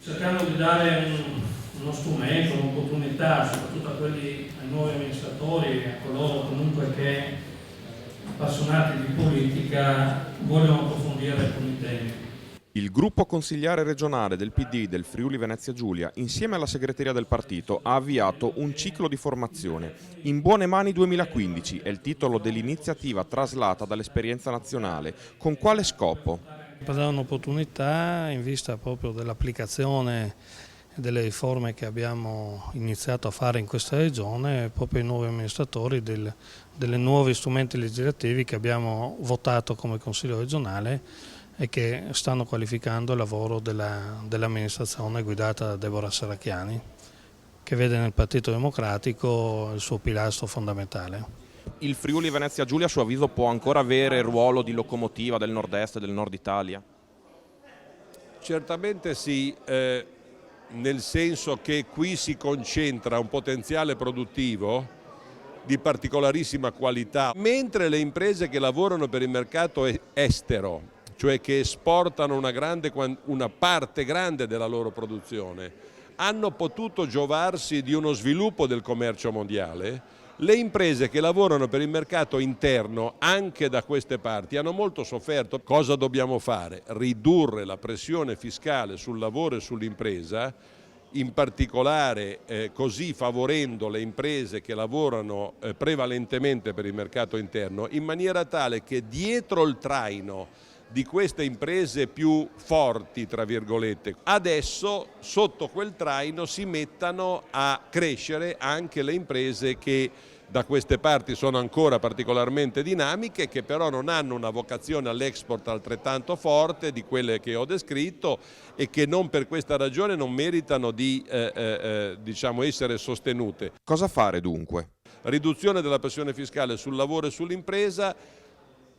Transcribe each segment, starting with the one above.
Cercando di dare uno strumento, un'opportunità, soprattutto a quelli, ai nuovi amministratori, a coloro comunque che, appassionati di politica, vogliono approfondire alcuni temi. Il gruppo consigliare regionale del PD del Friuli Venezia Giulia, insieme alla segreteria del partito, ha avviato un ciclo di formazione. In buone mani 2015 è il titolo dell'iniziativa traslata dall'esperienza nazionale. Con quale scopo? Per dare un'opportunità in vista proprio dell'applicazione delle riforme che abbiamo iniziato a fare in questa regione, proprio ai nuovi amministratori delle nuovi strumenti legislativi che abbiamo votato come Consiglio regionale e che stanno qualificando il lavoro dell'amministrazione guidata da Deborah Serracchiani, che vede nel Partito Democratico il suo pilastro fondamentale. Il Friuli Venezia Giulia, a suo avviso, può ancora avere il ruolo di locomotiva del nord-est e del nord Italia? Certamente sì, nel senso che qui si concentra un potenziale produttivo di particolarissima qualità, mentre le imprese che lavorano per il mercato estero, cioè che esportano una parte grande della loro produzione, hanno potuto giovarsi di uno sviluppo del commercio mondiale. Le imprese che lavorano per il mercato interno, anche da queste parti, hanno molto sofferto. Cosa dobbiamo fare? Ridurre la pressione fiscale sul lavoro e sull'impresa, in particolare così favorendo le imprese che lavorano prevalentemente per il mercato interno, in maniera tale che dietro il traino di queste imprese più forti, tra virgolette, adesso sotto quel traino si mettano a crescere anche le imprese che da queste parti sono ancora particolarmente dinamiche, che però non hanno una vocazione all'export altrettanto forte di quelle che ho descritto e che non per questa ragione non meritano di diciamo essere sostenute. Cosa fare dunque? Riduzione della pressione fiscale sul lavoro e sull'impresa,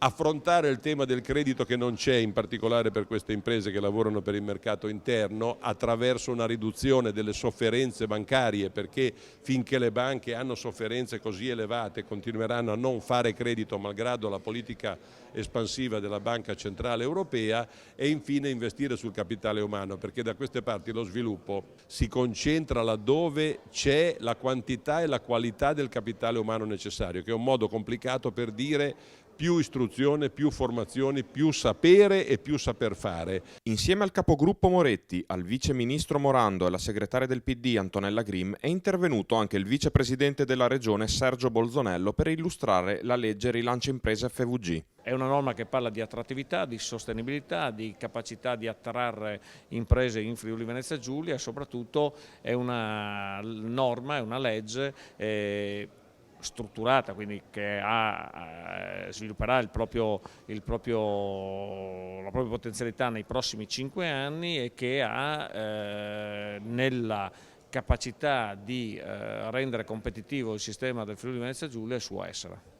affrontare il tema del credito che non c'è, in particolare per queste imprese che lavorano per il mercato interno, attraverso una riduzione delle sofferenze bancarie, perché finché le banche hanno sofferenze così elevate continueranno a non fare credito malgrado la politica espansiva della Banca Centrale Europea, e infine investire sul capitale umano, perché da queste parti lo sviluppo si concentra laddove c'è la quantità e la qualità del capitale umano necessario, che è un modo complicato per dire più istruzione, più formazione, più sapere e più saper fare. Insieme al capogruppo Moretti, al vice ministro Morando e alla segretaria del PD Antonella Grimm è intervenuto anche il vicepresidente della regione Sergio Bolzonello per illustrare la legge Rilancio Imprese FVG. È una norma che parla di attrattività, di sostenibilità, di capacità di attrarre imprese in Friuli Venezia Giulia, e soprattutto è una norma, è una legge strutturata, quindi che svilupperà la propria potenzialità nei prossimi 5 anni e che ha nella capacità di rendere competitivo il sistema del Friuli Venezia Giulia il suo essere.